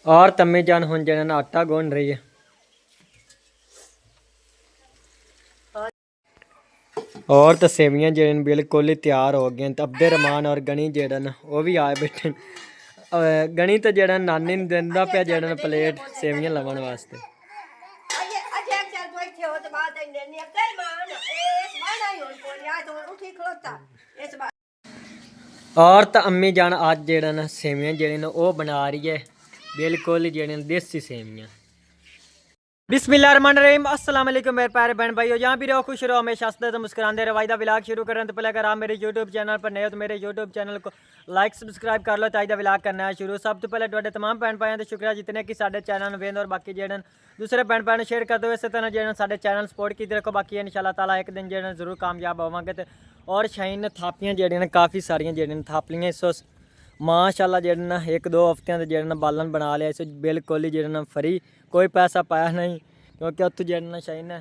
और तम्मी जान हुन जन आटा गूंद रही है। और तो सेवियां जड़न बिल्कुल ही तैयार हो गए। तो अब्दे रहमान और गनी जड़न वो भी आए बैठे। गनी तो जड़न नानी ने दिंदा पे जड़न प्लेट सेवियां लवन वास्ते। और तो अम्मी जान आज जड़न सेवियां जड़न वो बना रही है बिल्कुल जड़न देसी सेवियां। बिस्मिल्लाहिर्रहमानिर्रहीम अस्सलाम वालेकुम मेरे प्यारे बहन भाइयों, जहाँ भी रहो खुश रहो हमेशा हंसते तो मुस्कुराते रहो। वाइदा व्लॉग शुरू करें तो पहले अगर आप मेरे यूट्यूब चैनल पर नए हो तो मेरे यूट्यूब चैनल को लाइक सब्सक्राइब कर लो। ताइदा व्लॉग करना है शुरू। सब तो पहले तुहाडे तमाम भैन भाइयों का शुक्रिया जितने कि साडे चैनल वेंद और बाकी जेडन दूसरे भैन भाइयों शेयर कर दो। इस तरह जेडन साडे चैनल सपोर्ट कीते रखो। बाकी इंशाल्लाह ताला एक दिन जेडन जरूर कामयाब होवांगे। तो और शाहीन थापियां जेडन काफ़ी सारियां जेडन थापलियां इस माशाल्लाह जेडन एक दो हफ्तियां जेडन बालन बना लिया इस बिल्कुल ही जेडन फ्री कोई पैसा पाया नहीं क्योंकि उत्थों जड़ना शाहीन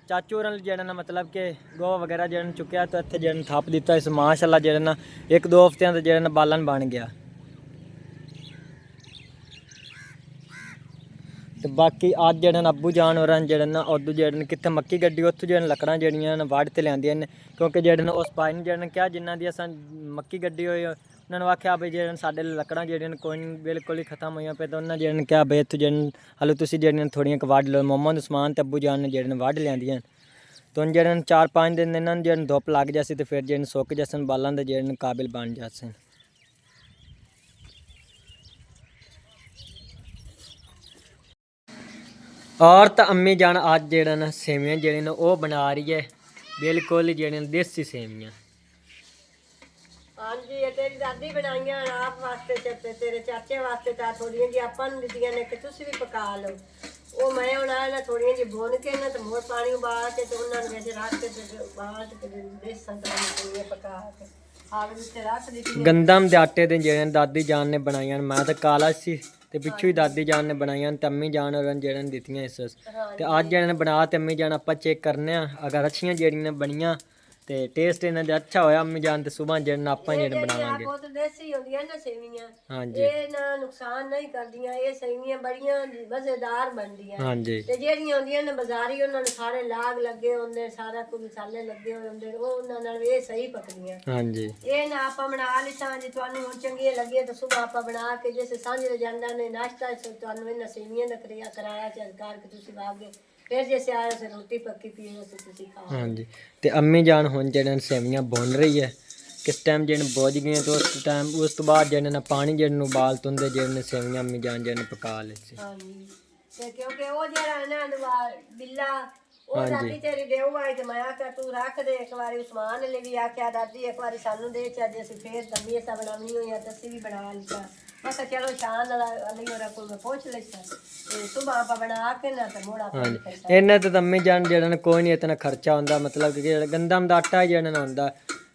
चाचू होर जड़ना मतलब कि गौ वगैरह जड़न चुकया तो इतने जड़न थप दिता इस माशाल्लाह जड़ना एक दो हफ्तियां तो जड़न बालन बन गया। तो बाकी अज जड़न अबू जान होर जड़न उदू जड़न कितने मक्की गड्डी उत्थों जड़न लकड़ा जड़ियां वढ़ ते लियांदियां ने क्योंकि जड़न उस भाई ने जड़न क्या जिन्हों की अस मक्की गड्डी होई उन्होंने आख्या भाई जड़न साडे लकड़ा जड़ियां कोई बिल्कुल ही खत्म हुई पे तो उन्होंने जड़न क्या भाई इतों जड़न हलो तुम जड़ियां थोड़ियां वढ़ लो। मोहम्मद उस्मान ते अबू जान ने जड़न वढ़ लियांदियां तो जड़न 4-5 दिन इन्होंने जड़न धुप लग जासी तो फिर जड़न सुक जासन बालन के जड़न काबिल बन जासन। और तो अम्मी जान आज जड़न सेवियां जड़ियां वो बना रही है बिल्कुल जड़ियां देसी सेवियां। हाँ जी, ये तेरी दादी बनाइयां आप वास्ते तेरे चाचे वास्ते ता थोड़ियां जी आपां नूं दित्तियां ने कि तुसीं भी पका लो। वो मैं हुण ना थोड़ियां जी भुन के ना ते मोर पानी उबाल के ते उन्हां नूं विच रख के ते उबाल के ते बेसन ते थोड़ियां पका के आग विच रख दित्तियां। गंदम के आटे दे जड़न दादी जान ने बनाइयां मैं तो काला सी ते पिछू ही दादी जान ने बनाइयां ते अम्मी जान होर जड़न दित्तियां इस ते अज जड़न बना ते अम्मी जान आपां चेक करने अगर अच्छियां जड़ियां बनियां ते टेस्ट इन्हां दा अच्छा होया अम्मी जान ते सुबह जड़न आपां जड़न बनावांगे। बहुत देसी होंदियां ना सेवियां हाँ जी ये ना नुकसान नहीं करदियां। ये सेवियां बड़ियां मजेदार बनदियां हाँ जी ते जेहड़ियां होंदियां ना बाजारी उन्हां नूं सारे लाग लगे होंदे सारा कुछ मसाले लगे होए होंदे ਉਹ ਉਹਨਾਂ ਨਾਲ ਇਹ ਸਹੀ ਪੱਕਦੀਆਂ। ਹਾਂਜੀ ਇਹ ਨਾ ਆਪਾਂ ਬਣਾ ਲਿੱਤਾ ਜੇ ਤੁਹਾਨੂੰ ਹੁਣ ਚੰਗੀਆਂ ਲੱਗੀਆਂ ਤਾਂ ਸਵੇਰ ਆਪਾਂ ਬਣਾ ਕੇ ਜਿਸ ਸਾਂਝੇ ਜਾਂਦਾ ਨੇ ਨਾਸ਼ਤਾ ਤੁਹਾਨੂੰ ਇਹਨਾਂ ਸੇਵੀਆਂ ਦਾ ਕਰਾਇਆ ਚੱਲ ਕਰਕੇ ਤੁਸੀਂ ਵਾਗੇ फिर जैसे आया से रोटी पक्की पी तुसी खाओ। हाँ जी तो अम्मी जान हुन जड़न सेवियां भुन रही है किस टाइम जड़न बुझ गई तो उस टाइम उस तो बाद जड़न पानी जड़न उबाल तुंदे जड़न सेवियां अम्मी जान जड़न पका ले सी। हाँ जी ते क्योंकि वो जरा ना बिल्ला वो हाँ जी दादी तेरी देव आई ते मैं आख्या तू रख दे एक बारी उस्मान ने भी आख्या दादी एक बारी सानू दे चल असीं फिर तम्मी ऐसा बनानी होई तो असीं भी बना लिता। मैं कहा चलो शान अली और कोई मैं पूछ लेता ते सुबह आप बना के ना ते मोड़ा हाँ जी इन्हें तो अम्मी जान जड़न कोई नहीं इतना खर्चा होंदा मतलब कि गंदम दा आटा जड़न होंदा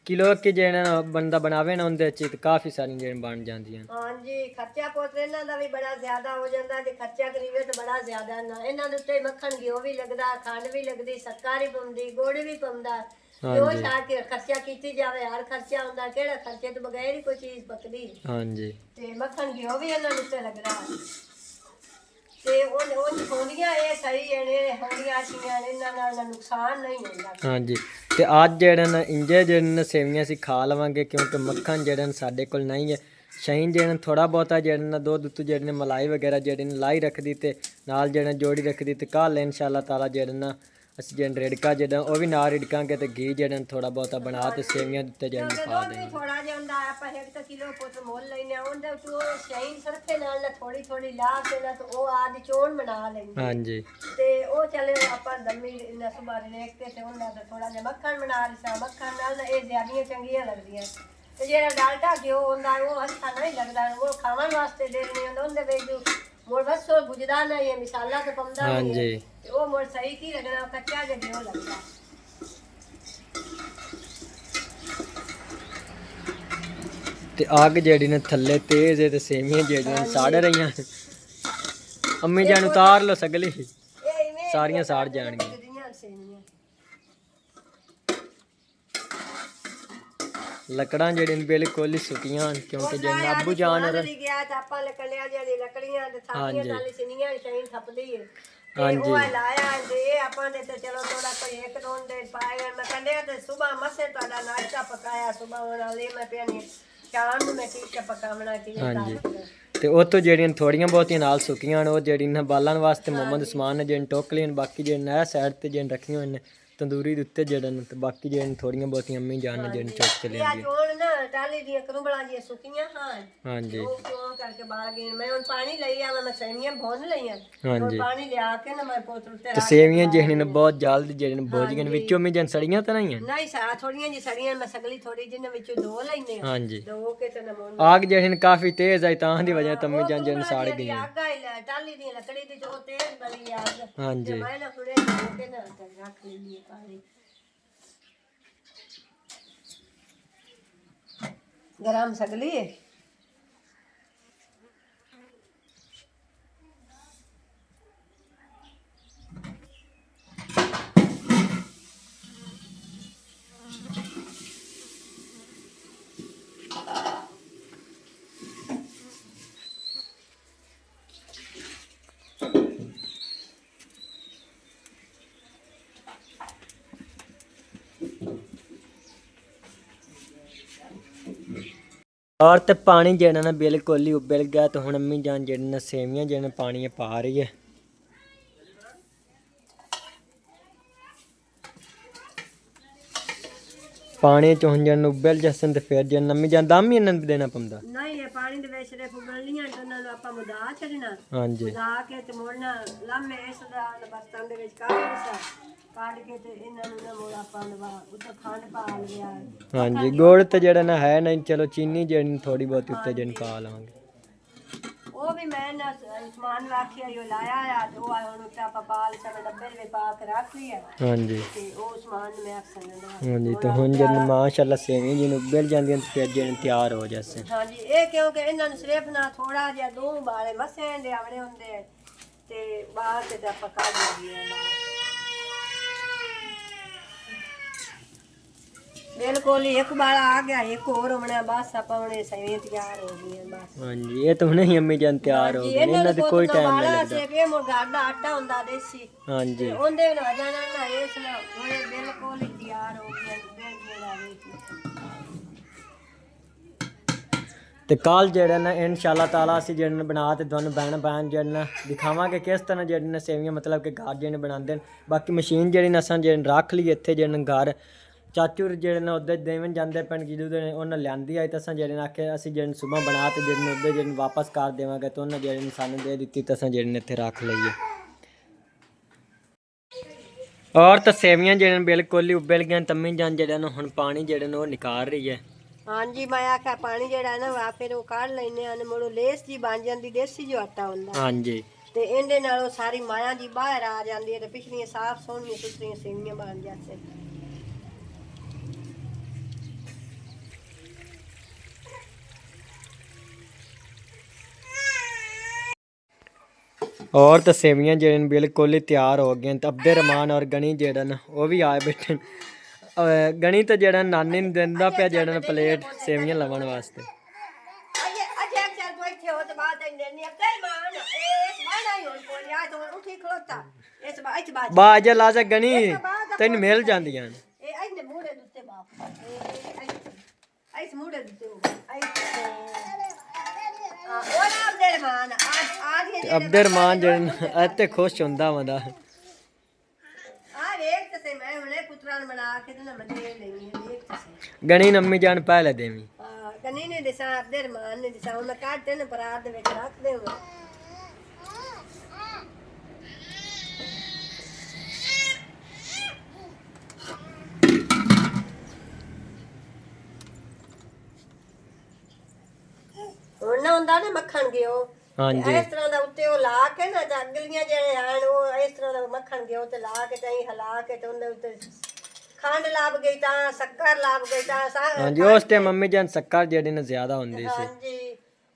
किलो कि जड़न बंदा बनावे ना उनदे च काफ़ी सारी जड़न बन जांदियां। हाँ जी खर्चा पोतरे इन्हां दा भी बड़ा ज्यादा हो जाता जे खर्चा करीए तो बड़ा ज्यादा ना इन्हां दे उत्ते मक्खन घिओ भी लगदा खंड भी लगदी शक्कर भी पौंदी गुड़ भी पौंदा जो छा के खर्चा कीती जावे हर खर्चा होंदा केड़ा खर्चे तो बगैर ही कोई चीज पकदी। हाँ जी ते मक्खन घिओ भी इन्हां दे उत्ते लगदा ते ਉਹ ਹੋਣੀਆਂ ਇਹ ਸਹੀ ਹੈ ਨੇ ਹੋਣੀਆਂ ਅੱਛੀਆਂ ਇਹਨਾਂ ਨਾਲ ਨੁਕਸਾਨ ਨਹੀਂ ਹੁੰਦਾ। हाँ जी तो अज जड़न इंजे जड़न सेवियां असीं खा लवांगे क्योंकि मक्खन जड़न साडे कोल नहीं है। शाहीन जड़न थोड़ा बहुता जड़न दुध उत्तू जड़न मलाई वगैरह जड़न लाई रखदी ते नाल जड़न जोड़ी रखदी ते कल इंशाल्लाह ताला जड़न असीं जड़न रिड़का जड़न वो भी नाल रिड़कांगे ते घी जड़न थोड़ा बहुता बना ते सेवियां उत्ते जड़न पा देंगे। थोड़ा जिहा ਹੁੰਦਾ ਆਪਾਂ 1 ਕਿਲੋ ਪੁੱਤ ਮੁੱਲ ਲੈਨੇ ਆ ਉਹਦੇ ਵਿੱਚ ਉਹ ਸ਼ਾਹੀਨ ਸਰਫੇ ਨਾਲ ਥੋੜੀ ਥੋੜੀ ਲਾ ਕੇ ਨਾ ਤੇ ਉਹ ਆਦੀ ਚੋਣ ਬਣਾ ਲੈਂਦੇ। हाँ जी ਤੇ ਉਹ ਚਲੇ ਆਪਾਂ ਦਮੀ ਇਹਨਾਂ ਸੁਬਾਰੇ ਰੇਖ ਕੇ ਤੇ ਉਹਨਾਂ ਦਾ ਥੋੜਾ ਜਿਹਾ ਮੱਖਣ ਬਣਾ ਲਿਆ ਮੱਖਣ ਨਾਲ ਇਹ ਜ਼ਿਆਦੀਆਂ ਚੰਗੀਆਂ ਲੱਗਦੀਆਂ ਤੇ ਜਿਹੜਾ ਡਾਲਡਾ ਘਿਓ ਹੁੰਦਾ ਉਹ ਅੱਛਾ ਨਹੀਂ ਲੱਗਦਾ ਉਹ ਖਾਣ ਵਾਸਤੇ ਦੇਣੇ ਹੁੰਦਾ ਉਹਦੇ ਵਿੱਚ मोर बस वो बुझदा नहीं है मिसाला तो पमदा हाँ नहीं जी है वो मोर सही की लगना कच्चा जे घिओ लगदा। ते आग जड़ी ने थल्ले तेज है ते सेवियां जड़ियां साड़ रही अम्मी जान उतार लो सगली सारियां साड़ जाएंगी। ਲੱਕੜਾਂ ਜਿਹੜੀਆਂ ਨੇ ਬਿਲਕੁਲ ਹੀ ਸੁੱਕੀਆਂ ਹਨ, ਕਿਉਂਕਿ ਜੇ ਨਾਬੂ ਜਾਨ ਔਰ ਨਹੀਂ ਗਿਆ ਤਾਂ ਆਪਾਂ ਲੱਕੜੀਆਂ ਜਿਹੜੀ ਲੱਕੜੀਆਂ ਤੇ ਥਾਪੀਆਂ ਨਾਲ ਸਿਨੀਆਂ ਸ਼ਾਈਨ ਥੱਪਦੀ ਏ ਤੇ ਹਾਂਜੀ। ਉਹ ਲਾਇਆ ਤੇ ਇਹ ਆਪਾਂ ਨੇ ਤੇ ਚਲੋ ਥੋੜਾ ਕੋਈ ਇੱਕ ਦੋ ਦੇ ਪਾਏ ਮੈਂ ਕਹਿੰਦੇ ਤੇ ਸਵੇਰ ਮਸੇ ਤੁਹਾਡਾ ਨਾਸ਼ਤਾ ਪਕਾਇਆ ਸਵੇਰ ਵਾਲੇ ਮੈਂ ਪਿਆਨੀ ਸ਼ਾਮ ਨੂੰ ਮੈਂ ਕੀ ਪਕਾਵਣਾ ਕੀ ਹਾਂਜੀ। ਤੇ ਉਹ ਤੋਂ ਜਿਹੜੀਆਂ ਥੋੜੀਆਂ ਬਹੁਤੀਆਂ ਨਾਲ ਸੁੱਕੀਆਂ ਹਨ, ਉਹ ਜਿਹੜੀਆਂ ਬਾਲਣ ਵਾਸਤੇ ਮੁਹੰਮਦ ਉਸਮਾਨ ਨੇ ਜਿਹੜੀਆਂ ਟੋਕਲੀਆਂ ਬਾਕੀ ਜਿਹੜੀਆਂ ਇਹ ਸਾਈਡ ਤੇ ਜਿਹੜੀਆਂ ਰੱਖੀਆਂ ਹੋਈਆਂ ਨੇ ਤੰਦੂਰੀ ਦੇ ਉੱਤੇ ਜਿਹੜਨ, ਤੇ ਬਾਕੀ ਜਿਹੜੀਆਂ ਥੋੜੀਆਂ ਬਹੁਤੀਆਂ ਅੰਮੀ ਜਾਨ ਨੇ ਜਿਹੜੀਆਂ ਚੁੱਕ ਕੇ ਇਹ ਲਿਆਂਦੀਆਂ। ਜੋਣ ਨਾ ਟਾਲੀ ਦੀਆਂ ਕਰੂੰਬਲਾਂ ਦੀਆਂ ਸੁੱਕੀਆਂ ਹਾਂ ਹਾਂਜੀ ਉਹ ਕਿਉਂ ਕਰਕੇ ਬਾਹਰ ਗਏ ਮੈਂ ਹੁਣ ਪਾਣੀ ਲਈ ਆ ਮੈਂ ਸੇਵੀਆਂ ਭੁੰਨ ਲਈਆਂ ਹਾਂਜੀ। ਪਾਣੀ ਲਿਆ ਕੇ ਨਾ ਮੈਂ ਪੋਤਰ ਤੇ ਤੇ ਸੇਵੀਆਂ ਜਿਹੜੀਆਂ ਨੇ ਬਹੁਤ ਜਲਦ ਜਿਹੜੀਆਂ ਬੁੱਝ ਗਈਆਂ, ਵਿੱਚੋਂ ਵੀ ਜਨ ਸੜੀਆਂ ਤਾਂ ਨਹੀਂ ਹਨ। ਨਹੀਂ ਸਾ ਥੋੜੀਆਂ ਜੀ ਸੜੀਆਂ ਮੈਂ ਸਗਲੀ ਥੋੜੀ ਜਿਹਨਾਂ ਵਿੱਚੋਂ ਦੋ ਲੈਨੇ ਆ ਹਾਂਜੀ। ਦੋ ਕੇ ਤੇ ਨਮੂਨ ਆਗ ਜਿਹੜੀਆਂ ਕਾਫੀ ਤੇਜ਼ ਆਈ ਤਾਂ ਦੀ ਵਜ੍ਹਾ ਤੰਮੀ ਜਾਨ ਜਨ ਸੜ ਗਈਆਂ। ਆਗਾ ਹੀ ਟਾਲੀ ਦੀ ਲੱਕੜੀ ਦੀ ਜੋ ਤੇਜ਼ ਬਲੀ ਆਗ ਹਾਂਜੀ ਮੈਂ ਨਾ ਥੋੜੇ ਦੋ ਕੇ ਨਾ ਰੱਖ ਲਈ ਪਾਣੀ गरम सगली है और तो पानी जेड़ा ना बिल्कुल ही उबल गया, तो हुण अम्मी जान जेड़ी ना सेवियां जेने पानी पा रही है। पानी च हुण जन उबल जसन ते फिर जन अम्मी जान दम ही इन्हां नूं देना पौंदा। नहीं ये पानी दे विच रे फुगलनियां ते उन्हां नूं आपां मुदा छड़ना हाँ जी मुदा के ते मोड़ना लामे इस दा बर्तन दे विच काढ़ काढ़ के ते इन्हां नूं ना मोड़ आपां नवा उत्ते खंड पा लिया। हाँ जी गुड़ तो जेड़ा ना है नहीं, चलो चीनी जेड़ी थोड़ी बहुत उत्ते जन पा लांगे। वो भी मैं ना समान रखिया यो लाया है तो आ हुन उत्ते आपां पाल सब डब्बे में पा के रख लिया। हाँ जी ते ओ समान मैं अक्सर ना हाँ जी। तो हुण जन माशाअल्लाह सेवियां जिन उबल जांदियां ते फिर जन तैयार हो जासे। हाँ जी ये क्योंकि इन्हां नूं सिर्फ ना थोड़ा जिहा दो बाले मसे दे आवड़े हुंदे ते बाहर ते आपां काढ़ लईए बिल्कुल ही एक बाला आ गया एक और होना बस आपां हुणे सेवियां तैयार हो गई बस। हाँ जी ये तो हुणे ही अम्मी जान तैयार हो गए, इन्हां दे कोई टाइम नहीं लगदा। के मोर घर दा आटा हुंदा देसी हाँ जी ओंदे ना जाना ना इस ना होए बिल्कुल ही तैयार हो गया बिल जेड़ा ते कल जेड़ा ना इंशाअल्लाह ताला असीं जेड़ा बना ते तुहानूं बैन बैन जेड़ा ना दिखावांगे किस तरह जेड़ी ना सेवियां मतलब कि घर जेड़े बनांदे न। बाकी मशीन जेड़ी ना असां जेड़ी रख ली इत्थे जेड़े घर चाचू जेड़े ना उधर देवन जांदे पिंड जिदू दे उन्हें लियांदी आई, तो असां जेड़े ने आखे असीं जेड़े सुबह बना ते जेड़े उधर जेड़े वापस कर देवांगे, तो उन्हें जेड़े सानूं दे दित्ती तो असां जेड़े इत्थे रख लईए। और तो सेवियां जेड़े बिल्कुल ही उबल गए, तम्मी जान जेड़े ना हुण पानी जेड़े ना वो निकाल रही है। हाँ जी मैं आख्या पानी जेड़ा ना वा फिर वो काढ़ लैने आने मुड़ो लेस जी बन जांदी देसी जो आटा हुंदा। हाँ जी ते इहदे नालों सारी माया जी बाहर आ जांदी है ते पिछलियां साफ सोहणियां सुथरियां सेवियां बन जासे। और तो सेवियां जेड़े बिल्कुल ही तैयार हो गए। तो अब्दे रहमान और गनी जेड़ा ना वो भी आए बैठे। गनी तो जेड़ा नानी ने दिंदा पिया जेड़ा ना प्लेट सेवियां लवन वास्ते। बाजा लाजा गनी तेन मिल जांदियां अब्दे रहमान जेड़ा इत्ते खुश हुंदा वंदा गनी नम्मी जान पहले देवी गनी ने दिसा अब्दे रहमान ने दिसा मैं काटते ने परात दे विच रख देवां। ਹੁਣ ਨਾ ਹੁੰਦਾ ਨਾ ਮੱਖਣ ਗਿਓ हाँ जी ਇਸ ਤਰ੍ਹਾਂ ਦਾ ਉੱਤੇ ਉਹ ਲਾ ਕੇ ਨਾ ਤੇ ਅਗਲੀਆਂ ਜਿਹੜੇ ਹਨ ਉਹ ਇਸ ਤਰ੍ਹਾਂ ਦਾ ਮੱਖਣ ਗਿਓ ਤੇ ਲਾ ਕੇ ਤੇ ਹਿਲਾ ਕੇ ਤੇ ਉਹਦੇ ਉੱਤੇ ਖੰਡ ਲੱਭ ਗਈ ਤਾਂ ਸ਼ੱਕਰ ਲੱਭ ਗਈ ਤਾਂ हाँ जी उस टाइम मम्मी जान शक्कर जेड़ी ना ज्यादा हुंदी सी। ਹਾਂਜੀ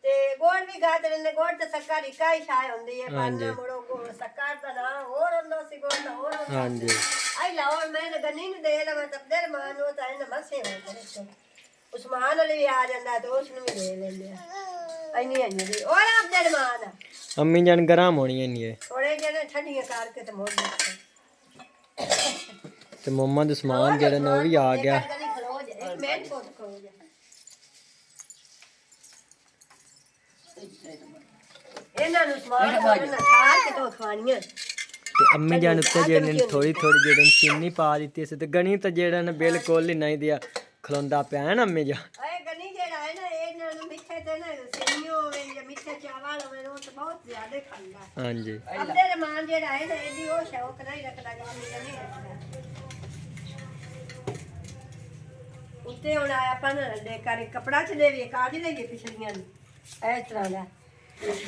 ਤੇ ਗੋੜ ਵੀ ਗਾਤ ਰਹਿੰਦੇ ਗੋੜ ਤੇ ਸ਼ੱਕਰ ਇੱਕਾ ਹੀ ਛਾਇ ਹੁੰਦੀ ਹੈ ਪਰ ਨਾ ਮੁੜੋ ਗੋੜ ਸ਼ੱਕਰ ਦਾ ਨਾ ਹੋਰ ਹੁੰਦਾ ਸੀ ਗੋੜ ਦਾ ਹੋਰ ਹੁੰਦਾ। हाँ जी ਆਈ ਲਾਉਣ ਮੈਂ ਗੰਨੀ ਨੂੰ ਦੇ ਲਵਾਂ ਤਬਦਰ ਮਾਨੋ ਤਾਂ ਇਹਨਾਂ ਮਸੇ ਹੋ ਗਏ ਉਸਮਾਨ ਵਾਲੇ ਵੀ ਆ ਜਾਂਦਾ ਤੇ ਉਸ ਨੂੰ ਵੀ ਦੇ ਲੈਂਦੇ ਆ ਇੰਨੀ ਇੰਨੀ ਉਹ ਆਪਦੇ ਰਮਾਨ ਅੰਮੀ ਜਾਨ ਗਰਮ ਹੋਣੀ ਨਹੀਂ ਹੈ ਥੋੜੇ ਜਿਹੇ ਠੰਡੀਆਂ ਕਰਕੇ ਤੇ ਮੋੜ ਦਿੱਤੇ ਤੇ ਮੰਮਾ ਦਾ ਸਮਾਨ ਜਿਹੜਾ ਨੇ ਉਹ ਵੀ ਆ ਗਿਆ। ਇਹਨਾਂ ਨੂੰ ਸਮਾਨ ਖਾ ਕੇ ਤੋਂ ਖਾਣੀਆਂ ਤੇ ਅੰਮੀ ਜਾਨ ਉੱਤੇ ਜਿਹੜੇ ਨੇ ਥੋੜੀ ਥੋੜੀ ਜਿਹੜੇ ਚੀਨੀ ਪਾ ਦਿੱਤੀ ਸੀ ਤੇ ਗਣੀ ਤਾਂ ਜਿਹੜਾ ਨੇ ਬਿਲਕੁਲ ਹੀ ਨਹੀਂ ਦਿਆ ਖਲੋਂਦਾ ਪਿਆ ਹੈ ਨਾ ਅੰਮੀ ਜਾਨ। ਇਹ ਗਣੀ ਜਿਹੜਾ ਹੈ ਨਾ ਇਹਨਾਂ ਨੂੰ ਮਿੱਠੇ ਤੇ ਨਾ ਸੇਵੀਆਂ ਹੋਵੇ ਜਾਂ ਮਿੱਠੇ ਚਾਵਲ ਹੋਵੇ ਉਹ ਤਾਂ ਬਹੁਤ ਜ਼ਿਆਦਾ ਖਾਂਦਾ। ਹਾਂਜੀ ਅੱਧੇ ਰਮਾਨ ਜਿਹੜਾ ਹੈ ਨਾ ਇਹਦੀ ਉਹ ਸ਼ੌਕ ਨਹੀਂ ਰੱਖਦਾ ਗਣੀ ਨਹੀਂ ਰੱਖਦਾ। ਉੱਤੇ ਹੁਣ ਆਪਾਂ ਨਾ ਦੇ ਕਰ ਕਪੜਾ ਚ ਦੇ ਵੀ ਕਾਜ ਲਈਏ ਪਿਛਲੀਆਂ ਨੂੰ ਇਸ ਤਰ੍ਹਾਂ ਦਾ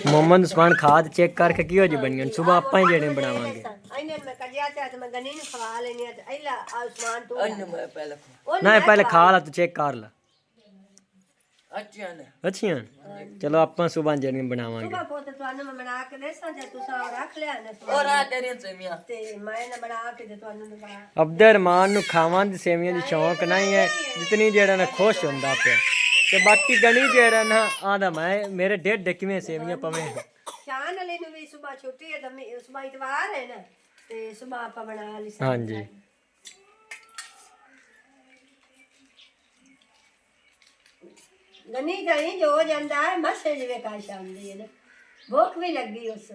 ਮੰਮਾ ਦਾ ਸਮਾਨ ਖਾਦ ਚੈੱਕ ਕਰਕੇ ਕਿਹੋ ਜਿਹੀ ਬਣੀਆਂ ਸਵੇਰ ਆਪਾਂ ਹੀ ਜਿਹੜੇ ਬਣਾਵਾਂਗੇ। ਇਹਨੇ ਮੈਂ ਕੱਢਿਆ ਤੇ ਮੈਂ ਗਣੀ ਨੂੰ ਖਵਾ ਲੈਣੀ ਤੇ ਇਹਲਾ ਆਸਮਾਨ ਤੂੰ ਮੈਂ ਪਹਿਲਾਂ ਨਾ ਪਹਿਲੇ ਖਾ ਲਾ ਤੂੰ ਚੈੱਕ ਕਰ ਲਾ। ਅੱਛਾ ਨੇ ਅੱਛੀਆਂ ਚਲੋ ਆਪਾਂ ਸਵੇਰ ਜਿਹੜੀਆਂ ਬਣਾਵਾਂਗੇ। ਸੁਬਾ ਪੁੱਤ ਤੁਹਾਨੂੰ ਮੈਂ ਬਣਾ ਕੇ ਦੇਸਾਂ ਜੇ ਤੁਸੀਂ ਰੱਖ ਲਿਆ ਨਾ ਔਰ ਆ ਤੇਰੀਆਂ ਸੇਵੀਆਂ ਤੇ ਮੈਂ ਨਾ ਬਣਾ ਕੇ ਤੇ ਤੁਹਾਨੂੰ ਦਵਾ ਅਬਦੇ ਰਮਾਨ ਨੂੰ ਖਾਵਾਂ ਦੀ ਸੇਵੀਆਂ ਦੀ ਸ਼ੌਂਕ ਨਹੀਂ ਹੈ ਜਿਤਨੀ ਜਿਹੜਾ ਨਾ ਖੁਸ਼ ਹੁੰਦਾ ਪਿਆ ਤੇ ਬਾਕੀ ਗਣੀ ਜਿਹੜਾ ਨਾ ਆਂਦਾ ਮੈਂ ਮੇਰੇ ਡੇਢ ਕਿਵੇਂ ਸੇਵੀਆਂ ਪਵੇਂ। ਸ਼ਾਨ ਵਾਲੇ ਨੂੰ ਵੀ ਸੁਬਾ ਛੁੱਟੀ ਹੈ ਤਾਂ ਸੁਬਾ ਇਤਵਾਰ ਹੈ ਨਾ ਤੇ ਸੁਬਾ ਆਪਾਂ ਬਣਾ ਲਈ ਹਾਂਜੀ ਗਨੀ ਜਾਈ ਜੋ ਜਾਂਦਾ ਹੈ ਮਸੇ ਜਿਵੇਂ ਕਾਸ਼ ਆਉਂਦੀ ਹੈ ਨਾ ਭੁੱਖ ਵੀ ਲੱਗੀ ਉਸ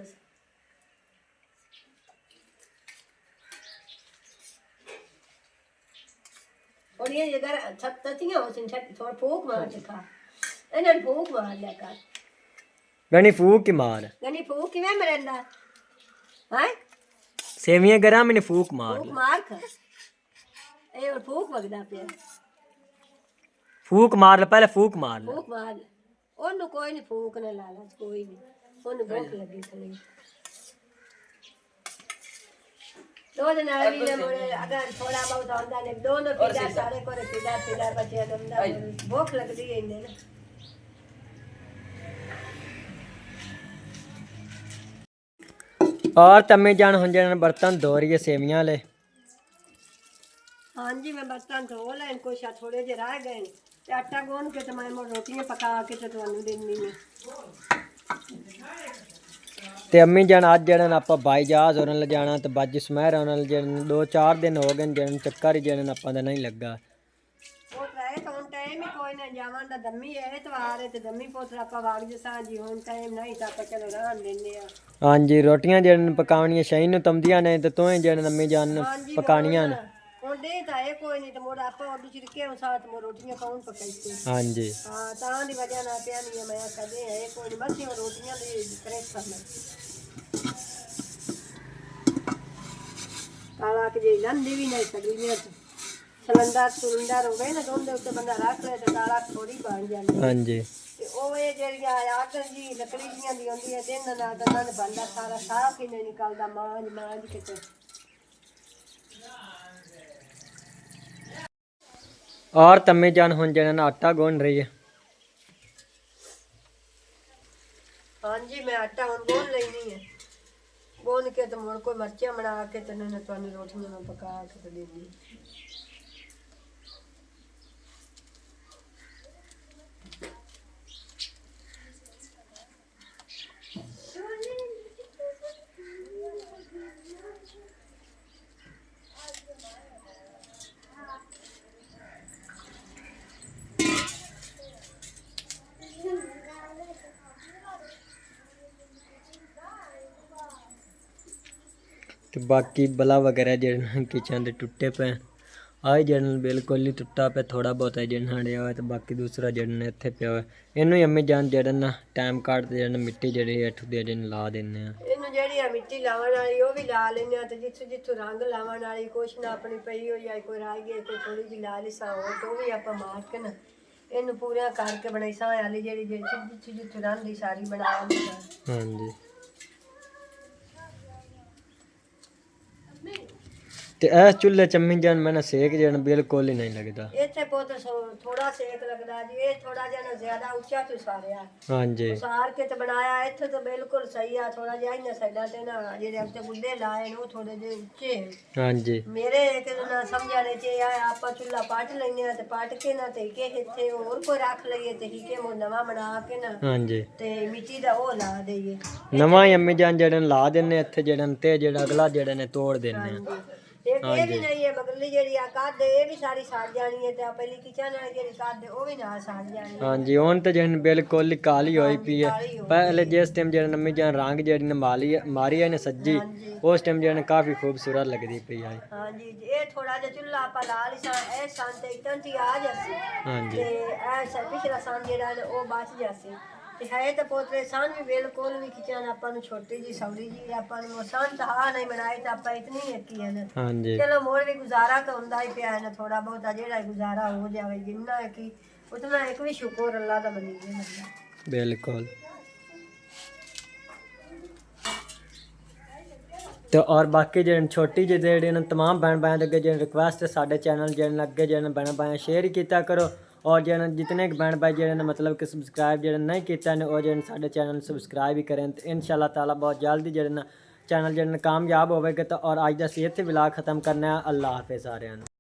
और ये अगर छत्तियां हो सिन छत थोड़ा फूक मार दिखा इन्हें फूक मार लिया कर गनी फूक की मार गनी फूक किवें मरेंदा हैं सेवियां गरम मैंने फूक मार फूक मार कर ए और फूक वगदा पे फूक मार ले पहले फूक मार ले फूक मार ओनु कोई नहीं फूक ना लाला कोई नहीं ओनु भूख लगी थी दो दिन आवी ने मोरे अगर थोड़ा बहुत आंदा ने दोनों पीड़ा सारे कोरे पीड़ा बचे दमदा भूख लगदी है इन्हें ना और तम्मे जान हुन जन बर्तन धो रही है सेवियां ले। हाँ जी मैं बर्तन धो लें कुछ थोड़े जे रह गए ते आटा गूंद के ते मैं रोटियां पका के ते तुहानू देनी है ਤੇ ਅੰਮੀ ਜਾਨ ਅੱਜ ਜਿਹੜਾ ਆਪਾਂ ਬਾਈ ਜਹਾਜ਼ ਹੋਰਨ ਲੈ ਜਾਣਾ ਤੇ ਬੱਜ ਸਮਹਿਰ ਉਹਨਾਂ ਨਾਲ ਜਿਹੜੇ 2-4 ਦਿਨ ਹੋ ਗਏ ਜਿਹਨ ਚੱਕਰ ਹੀ ਜਿਹਨ ਆਪਾਂ ਦਾ ਨਹੀਂ ਲੱਗਾ ਉਹ ਰਹਿ ਤਾਂ ਹੁਣ ਟਾਈਮ ਹੀ ਕੋਈ ਨਾ ਜਾਵਾਂ ਦਾ ਦੰਮੀ ਹੈ ਐਤਵਾਰ ਹੈ ਤੇ ਦੰਮੀ ਪੋਤਰ ਆਪਾਂ ਵਗ ਜਸਾਂ ਜੀ ਹੁਣ ਟਾਈਮ ਨਹੀਂ ਤਾਂ ਆਪਾਂ ਚਲੋ ਰਹਿਣ ਦਿੰਦੇ ਆ ਹਾਂਜੀ ਰੋਟੀਆਂ ਜਿਹਨ ਪਕਾਉਣੀਆਂ ਸ਼ਾਇਨ ਨੂੰ ਤੰਦੀਆਂ ਨੇ ਤੇ ਤੋਏ ਜਿਹਨ ਅੰਮੀ ਜਾਨ ਪਕਾਣੀਆਂ ਨੇ ਹੁਣ ਦੇ ਤਾਂ ਇਹ ਕੋਈ ਨਹੀਂ ਤੇ ਮੋੜ ਆਪਾਂ ਉਹ ਛਿੜਕੇ ਉਹ ਸਾਥ ਮੋ ਰੋਟੀਆਂ ਕੌਣ ਪਕਾਈਤੇ ਹਾਂਜੀ ਹਾਂ ਤਾਂ ਦੀ ਵਜ੍ਹਾ ਨਾਲ ਪਿਆ ਨਹੀਂ ਮੈਂ ਕਦੇ ਇਹ ਕੋਈ ਨਹੀਂ ਬਸ ਇਹ ਰੋਟੀਆਂ ਦੇ ਕਰੇਟ ਕਰਨਾ ਕਾਲਾ ਕਿ ਜੇ ਲੰਦੀ ਵੀ ਨਹੀਂ ਸਕਦੀ ਨੇ ਸਿਲੰਡਰ ਹੋਵੇ ਨਾ ਦੋਂਦੇ ਉੱਤੇ ਬੰਦਾ ਰੱਖ ਲੈ ਤੇ ਕਾਲਾ ਥੋੜੀ ਬਣ ਜਾਂਦੀ ਹਾਂਜੀ ਤੇ ਉਹ ਇਹ ਜਿਹੜੀਆਂ ਆਟਨ ਜੀ ਲੱਕੜੀ ਦੀਆਂ ਦੀ ਹੁੰਦੀ ਹੈ ਤੇ ਇਹਨਾਂ ਨਾਲ ਤਾਂ ਨਾਲ ਬੰਦਾ ਸਾਰਾ ਸਾਫ ਹੀ ਨਹੀਂ ਨਿਕਲਦਾ ਮਾਂਜ ਕੇ ਤੇ और तम्मे जान हुन जन आटा गूंद रही है। हाँ जी मैं आटा हुन गूंद लेनी है गूंद के तो मुड़ कोई मिर्चियां बना के ते ने तुहानू रोटियां में पका के ते देनी ਤੇ ਬਾਕੀ ਬਲਾ ਵਗੈਰਾ ਜਿਹੜੇ ਕਿਚਨ ਦੇ ਟੁੱਟੇ ਪਏ ਆਹ ਜਿਹੜਾ ਬਿਲਕੁਲ ਹੀ ਟੁੱਟਾ ਪਿਆ ਥੋੜਾ ਬਹੁਤ ਹੈ ਜਿਹੜਾ ਹੜਿਆ ਹੋਇਆ ਤੇ ਬਾਕੀ ਦੂਸਰਾ ਜਿਹੜਾ ਇੱਥੇ ਪਿਆ ਹੋਇਆ ਇਹਨੂੰ ਹੀ ਅੰਮੀ ਜਾਨ ਜਿਹੜਾ ਨਾ ਟਾਈਮ ਕੱਢਦੇ ਜਿਹੜਾ ਮਿੱਟੀ ਜਿਹੜੀ ਹੇਠ ਦੇ ਜਿਹਨੂੰ ਲਾ ਦਿੰਦੇ ਆ ਇਹਨੂੰ ਜਿਹੜੀ ਆ ਮਿੱਟੀ ਲਾਵਣ ਵਾਲੀ ਉਹ ਵੀ ਲਾ ਲੈਂਦੇ ਆ ਤੇ ਜਿੱਥੋਂ ਰੰਗ ਲਾਵਣ ਵਾਲੀ ਕੁਛ ਨਾ ਆਪਣੀ ਪਈ ਹੋਈ ਆ ਕੋਈ ਰਹਿ ਗਈ ਕੋਈ ਥੋੜੀ ਜਿਹੀ ਲਾ ਲਈ ਸਾਂ ਉਹ ਵੀ ਆਪਾਂ ਮਾਰ ਕੇ ਨਾ ਇਹਨੂੰ ਪੂਰਾ ਕਰਕੇ ਬਣਾਈ ਸਾਂ ਵਾਲੀ ਜਿਹੜੀ ਜਿੱਥੋਂ ਰੰਗ ਦੀ ਸਾਰੀ ਬਣਾ ਲਈ ਹਾਂਜੀ ਤੇ ਇਹ ਚੁੱਲ੍ਹੇ ਚੰਮੀ ਜਾਨ ਮੈਨੂੰ ਸੇਕ ਜਣ ਬਿਲਕੁਲ ਹੀ ਨਹੀਂ ਲੱਗਦਾ। ਇੱਥੇ ਪੁੱਤ ਥੋੜਾ ਸੇਕ ਲੱਗਦਾ ਜੀ, ਇਹ ਥੋੜਾ ਜਿਹਾ ਨਾ ਜ਼ਿਆਦਾ ਉੱਚਾ ਤੂੰ ਸਾਰਿਆ ਹਾਂਜੀ ਸਾਰ ਕੇ ਤੇ ਬਣਾਇਆ। ਇੱਥੇ ਤਾਂ ਬਿਲਕੁਲ ਸਹੀ ਆ, ਥੋੜਾ ਜਿਹਾ ਇਹਨਾਂ ਸਾਈਡਾਂ ਤੇ ਨਾ ਜਿਹੜੇ ਉੱਤੇ ਗੁੱਡੇ ਲਾਏ ਨੇ ਉਹ ਥੋੜੇ ਜਿਹੇ ਉੱਚੇ ਨੇ। ਹਾਂਜੀ ਮੇਰੇ ਕਿ ਨਾ ਸਮਝਾਣੇ ਚ ਆ ਆਪਾਂ ਚੁੱਲਾ ਪੱਟ ਲੈਨੇ ਆ ਤੇ ਪੱਟ ਕੇ ਨਾ ਤੇ ਕਿ ਇੱਥੇ ਹੋਰ ਕੋਈ ਰੱਖ ਲਈਏ ਤੇ ਕਿ ਉਹ ਨਵਾਂ ਬਣਾ ਕੇ ਨਾ ਹਾਂਜੀ ਤੇ ਮਿੱਟੀ ਦਾ ਉਹ ਲਾ ਦਈਏ ਨਵਾਂ ਹੀ ਅੰਮੀ ਜਾਨ ਜਿਹੜੇ ਲਾ ਦਿੰਨੇ ਇੱਥੇ ਜਿਹੜੇ ਤੇ ਜਿਹੜਾ ਅਗਲਾ ਜਿਹੜੇ ਨੇ ਤੋੜ ਦਿੰਨੇ ਆ। ਇਹ ਵੀ ਨਹੀਂ ਹੈ ਬਗਲੀ ਜਿਹੜੀ ਆ ਕੱਦ ਇਹ ਵੀ ਸਾਰੀ ਸੜ ਜਾਣੀ ਹੈ ਤੇ ਆ ਪਹਿਲੀ ਕਿਚਨ ਵਾਲੀ ਜਿਹੜੀ ਕੱਦ ਉਹ ਵੀ ਨਾਲ ਸੜ ਜਾਣੀ ਹੈ। ਹਾਂਜੀ ਹੁਣ ਤੇ ਜਨ ਬਿਲਕੁਲ ਹੀ ਕਾਲੀ ਹੋਈ ਪਈ ਹੈ। ਪਹਿਲੇ ਜਿਸ ਟਾਈਮ ਜਿਹੜਾ ਨਵੀਂ ਜਾਨ ਰੰਗ ਜਿਹੜੀ ਨੇ ਮਾਰੀ ਨੇ ਸੱਜੀ ਉਸ ਟਾਈਮ ਜਿਹੜਾ ਕਾਫੀ ਖੂਬਸੂਰਤ ਲੱਗਦੀ ਪਈ ਹੈ। ਹਾਂਜੀ ਇਹ ਥੋੜਾ ਜਿਹਾ ਚੁੱਲਾ ਆਪਾਂ ਲਾ ਲਿਆ ਇਹ ਸੰਨ ਤੇ ਇਤਨ ਤੀ ਆ ਜਾਸੀ ਹਾਂਜੀ ਤੇ ਇਹ ਪਿਛਲਾ ਸੰਨ ਜਿਹੜਾ ਨੇ ਉਹ ਬਚ ਜਾਸੀ ਤੇ ਹੈ ਤਾਂ ਪੋਤਰੇ ਸੰਨ ਵੀ ਬਿਲਕੁਲ ਵੀ ਕਿਚਨ ਆਪਾਂ ਨੂੰ ਛੋਟੀ ਜੀ ਸੌੜੀ ਜੀ ਆਪਾਂ ਨੂੰ ਸੰਨ ਤਾਂ ਆ ਨਹੀਂ ਬਣਾਈ ਤਾਂ ਆਪਾਂ ਇਤਨੀ ਇੱਕ ਹੀ ਹੈ ਨਾ। ਹਾਂਜੀ ਚਲੋ ਮੋਰ ਵੀ ਗੁਜ਼ਾਰਾ ਤਾਂ ਹੁੰਦਾ ਹੀ ਪਿਆ ਨਾ ਥੋੜਾ ਬਹੁਤਾ ਜਿਹੜਾ ਗੁਜ਼ਾਰਾ ਹੋ ਜਾਵੇ ਜਿੰਨਾ ਕਿ ਉਤਨਾ ਇੱਕ ਵੀ ਸ਼ੁਕਰ ਅੱਲਾ ਦਾ ਮਨੀ ਜੇ ਬੰਦਾ। ਬਿਲकुल ਤੇ ਔਰ ਬਾਕੀ ਜਿਹੜੇ ਛੋਟੀ ਜਿਹੀ ਜਿਹੜੇ ਨੇ तमाम बहन भाई अगे जो रिक्वेस्ट है साडे चैनल जो अगे जो बहन भाई शेयर किया करो और जो जितने बहन भाई जो मतलब कि सबसक्राइब जो नहीं किया ने वो जो साडे चैनल सबसक्राइब भी करें तो इंशाल्लाह ताला बहुत जल्दी जो चैनल जो कामयाब होगा। तो और अज का इत्थे व्लॉग खत्म करना है। अल्लाह हाफिज़ सारिआं नूं।